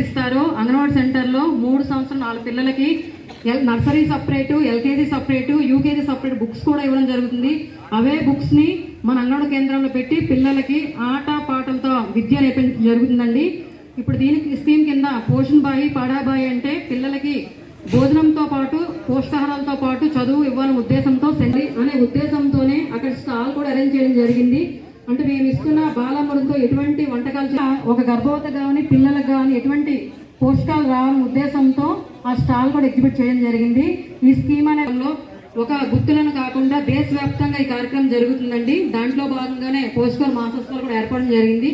ఇస్తారో అంగన్వాడీ సెంటర్లో 3 సంవత్సరాలు 4 పిల్లలకి nursery separate, LKG separate, UKG separate books కూడా ఇవ్వడం జరుగుతుంది. అవే బుక్స్ ని మన అంగన్వాడీ కేంద్రంలో పెట్టి పిల్లలకి ఆట పాటలతో విద్య నేర్పించడం జరుగుతుందండి. ఇప్పుడు దీనికి స్కీమ్ కింద పోషణ్ బాయి, పడాబాయి అంటే పిల్లలకి భోజనంతో పాటు పోషకాహారాలతో పాటు చదువు ఇవ్వాలనే ఉద్దేశంతో అనే ఉద్దేశంతోనే అక్కడ స్టాల్ కూడా అరేంజ్ చేయడం జరిగింది. అంటే మేము ఇస్తున్న బాలమృతంతో ఎటువంటి వంటకాలు ఒక గర్భవతి కానీ పిల్లలకు కానీ ఎటువంటి పోషకాలు రావాలనే ఉద్దేశంతో ఆ స్టాల్ కూడా ఎగ్జిబిట్ చేయడం జరిగింది. ఈ స్కీమ్ అనేది ఒక గుర్తులను కాకుండా దేశవ్యాప్తంగా ఈ కార్యక్రమం జరుగుతుందండి. దాంట్లో భాగంగానే పోషకాహార మాసోత్సవాలు కూడా ఏర్పడడం జరిగింది.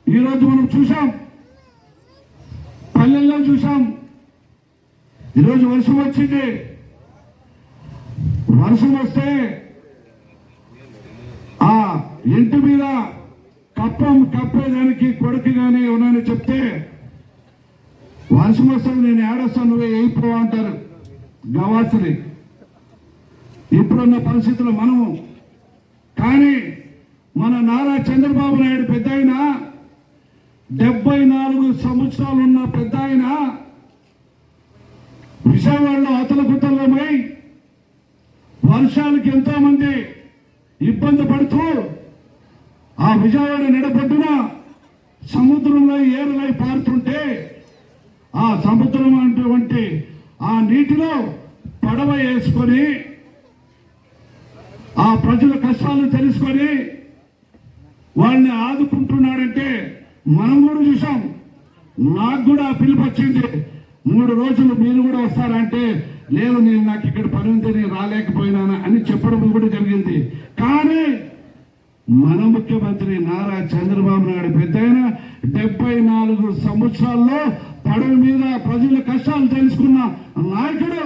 ఈ రోజు మనం చూసాం, పల్లెల్లో చూసాం. ఈరోజు వర్షం వచ్చింది. వర్షం వస్తే ఆ ఇంటి మీద కప్పేదానికి కొడుకు కానీ ఉన్నాయని చెప్తే వర్షం వస్తే నేను ఏడొస్తాను నువ్వే అయిపో అంటారు గవాసుని. ఇప్పుడున్న పరిస్థితులు మనము కానీ మన నారా చంద్రబాబు నాయుడు పెద్ద ఆయన 74 సంవత్సరాలు ఉన్న పెద్ద ఆయన విజయవాడలో అతలకుతలమై వర్షాలకు ఎంతో మంది ఇబ్బంది పడుతూ ఆ విజయవాడ నడపొడ్డున సముద్రంలో ఏరులై పారుతుంటే ఆ సముద్రం అటువంటి ఆ నీటిలో పడవ వేసుకొని ఆ ప్రజల కష్టాలు తెలుసుకొని వాళ్ళని ఆదుకుంటున్నాడంటే మనం కూడా చూసాం. నాకు కూడా పిలుపు వచ్చింది, 3 రోజులు మీరు కూడా వస్తారంటే లేదు నాకు ఇక్కడ పని ఉంది నేను రాలేకపోయినాను అని చెప్పడం కూడా జరిగింది. కానీ మన ముఖ్యమంత్రి నారా చంద్రబాబు నాయుడు పెద్ద 74 సంవత్సరాల్లో పడవ మీద ప్రజల కష్టాలు తెలుసుకున్న నాయకుడు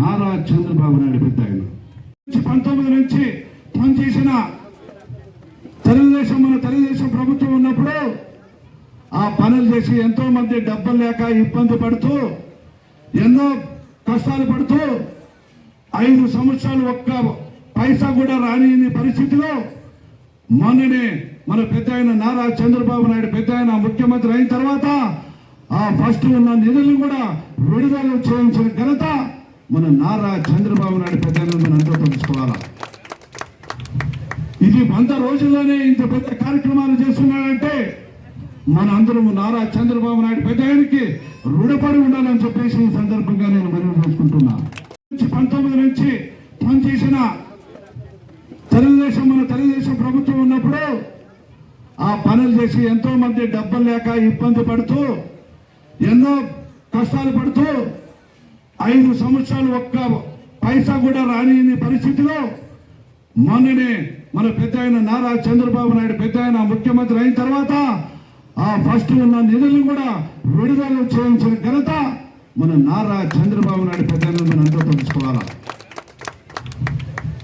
నారా చంద్రబాబు నాయుడు పెద్ద 19 నుంచి పనిచేసిన మన తెలుగుదేశం ప్రభుత్వం ఉన్నప్పుడు ఆ పనులు చేసి ఎంతో మంది డబ్బులు లేక ఇబ్బంది పడుతూ ఎన్నో కష్టాలు పడుతూ 5 సంవత్సరాలు ఒక్క పైసా కూడా రాని పరిస్థితిలో మొన్ననే మన పెద్ద నారా చంద్రబాబు నాయుడు పెద్ద ముఖ్యమంత్రి అయిన తర్వాత ఆ ఫస్ట్ ఉన్న నిధులను కూడా విడుదల చేయించిన ఘనత మన నారా చంద్రబాబు నాయుడు పెద్ద మనంతా తెలుసుకోవాలా. ఇది 100 రోజుల్లోనే ఇంత పెద్ద కార్యక్రమాలు చేస్తున్నాడంటే మన అందరం నారా చంద్రబాబు నాయుడు పెద్దకి రుణపడి ఉండాలని చెప్పేసి ఈ సందర్భంగా నేను మనవి చేసుకుంటున్నా. 19 నుంచి పనిచేసిన మన తెలుగుదేశం ప్రభుత్వం ఉన్నప్పుడు ఆ పనులు చేసి ఎంతో మంది డబ్బులు లేక ఇబ్బంది పడుతూ ఎన్నో కష్టాలు పడుతూ 5 సంవత్సరాలు ఒక్క పైసా కూడా రాని పరిస్థితిలో మొన్ననే మన పెద్ద నారా చంద్రబాబు నాయుడు పెద్ద ముఖ్యమంత్రి అయిన తర్వాత ఆ ఫస్ట్ ఉన్న నిధులను కూడా విడుదల చేయించిన ఘనత మన నారా చంద్రబాబు నాయుడు పెద్ద మనంతా తెలుసుకోవాలా.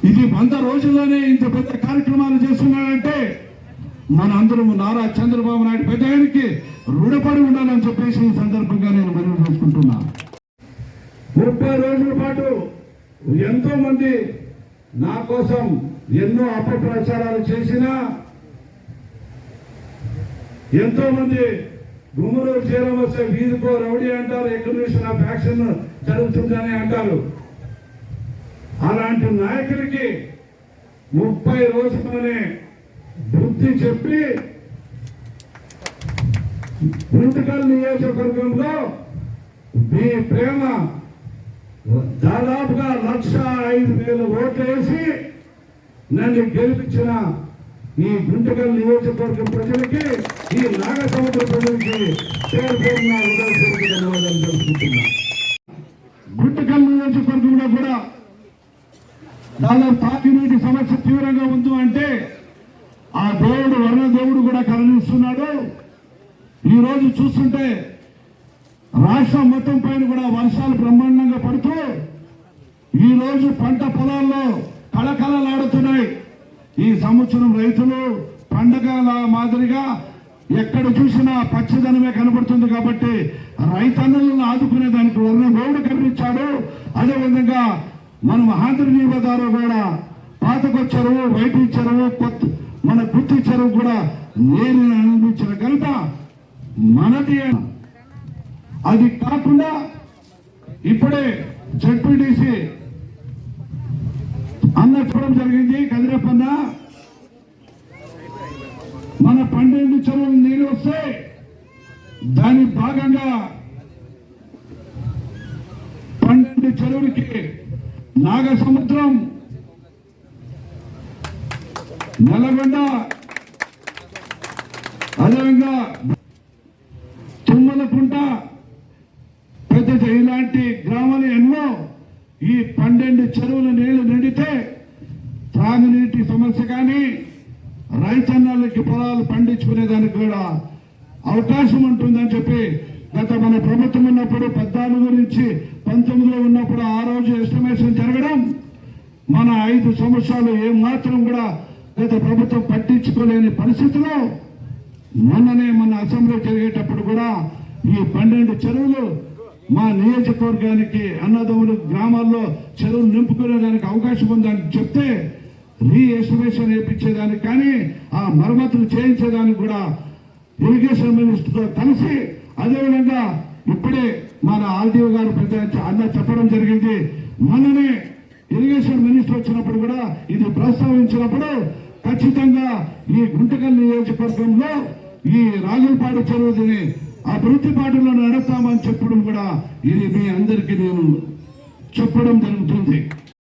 ఇది 100 రోజుల్లోనే ఇంత పెద్ద కార్యక్రమాలు చేస్తున్నాడంటే మన అందరం నారా చంద్రబాబు నాయుడు పెద్దకి రుణపడి ఉండాలని చెప్పేసి ఈ సందర్భంగా నేను మనవి చేసుకుంటున్నా. 30 రోజుల పాటు ఎంతో మంది నా కోసం ఎన్నో అపప్రచారాలు చేసినా ఎంతో మంది గుమ్మూరు చేరం వస్తే వీధికో రౌడీ అంటారు, ఎగ్జిబిషన్ ఆఫ్ యాక్షన్ జరుగుతుందని అంటారు. అలాంటి నాయకుడికి 30 రోజులనే బుద్ధి చెప్పి గుంటకల్ నియోజకవర్గంలో మీ ప్రేమ దాదాపుగా 1,05,000 ఓట్లు వేసి నన్ను గెలిపించిన ఈ గుంటకల్ నియోజకవర్గం ప్రజలకి, ఈ నాగసముద్ర ప్రజలకి పేరు పేరున హృదయపూర్వక ధన్యవాదాలు తెలుసుకుంటున్నా. గుంటకల్ నియోజకవర్గంలో కూడా దాదాపు తాగునీటి సమస్య తీవ్రంగా ఉంది అంటే ఆ దేవుడు వర్ణదేవుడు కూడా కరుణిస్తున్నాడు. ఈ రోజు చూస్తుంటే రాష్ట్రం మొత్తం పైన కూడా వర్షాలు బ్రహ్మాండంగా పడుతూ ఈ రోజు పంట పొలాల్లో కళకళలాడుతున్నాయి. ఈ సంవత్సరం రైతులు పండగల మాదిరిగా ఎక్కడ చూసినా పచ్చదనమే కనబడుతుంది. కాబట్టి రైతన్నులను ఆదుకునే దానికి వర్ణదేవుడు కరుణించాడు. అదేవిధంగా మనం ఆంధ్రనీయ ద్వారా కూడా పాతకొ చెరువు, వైటి చెరువు, మన గుత్తి చెరువు కూడా నీరుని అందించిన ఘనత మనది. అది కాకుండా ఇప్పుడే జడ్పీటీసీ అన్న చూడడం జరిగింది. కదిరప్పన్న, మన 12 చెరువులు నీళ్ళు వస్తే దాని భాగంగా 12 చెరువులకి నాగసముద్రం, నల్లగొండ, అదేవిధంగా తుమ్మలకుంట, పెద్ద ఇలాంటి గ్రామాలు ఎన్నో ఈ 12 చెరువుల నీళ్లు నిండితే త్రాగునీటి సమస్య కానీ రైతన్నలకి పొలాలు పండించుకునేదానికి కూడా అవకాశం ఉంటుందని చెప్పి గత మన ప్రభుత్వం ఉన్నప్పుడు 14 నుంచి 19లో ఉన్నప్పుడు ఆ రోజు ఎస్టిమేషన్ జరగడం, మన 5 సంవత్సరాలు ఏమాత్రం కూడా గత ప్రభుత్వం పట్టించుకోలేని పరిస్థితిలో మొన్ననే మన అసెంబ్లీ జరిగేటప్పుడు కూడా ఈ 12 చెరువులు మా నియోజకవర్గానికి అన్నదమ్ములు గ్రామాల్లో చెరువులు నింపుకునేదానికి అవకాశం ఉందని చెప్తే రీ ఎస్టిమేషన్ వేయించేదానికి కానీ ఆ మరమ్మతులు చేయించేదానికి కూడా ఇరిగేషన్ మినిస్టర్తో కలిసి, అదేవిధంగా ఇప్పుడే మన ఆర్డీఓ గారు పెద్ద అన్న చెప్పడం జరిగింది. మొన్ననే ఇరిగేషన్ మినిస్టర్ వచ్చినప్పుడు కూడా ఇది ప్రస్తావించినప్పుడు ఖచ్చితంగా ఈ గుంటకల్ నియోజకవర్గంలో ఈ రాగులపాడు చెరువుని అభివృద్ధి బాటలో నడుస్తామని చెప్పడం కూడా ఇది మీ అందరికీ నేను చెప్పడం జరుగుతుంది.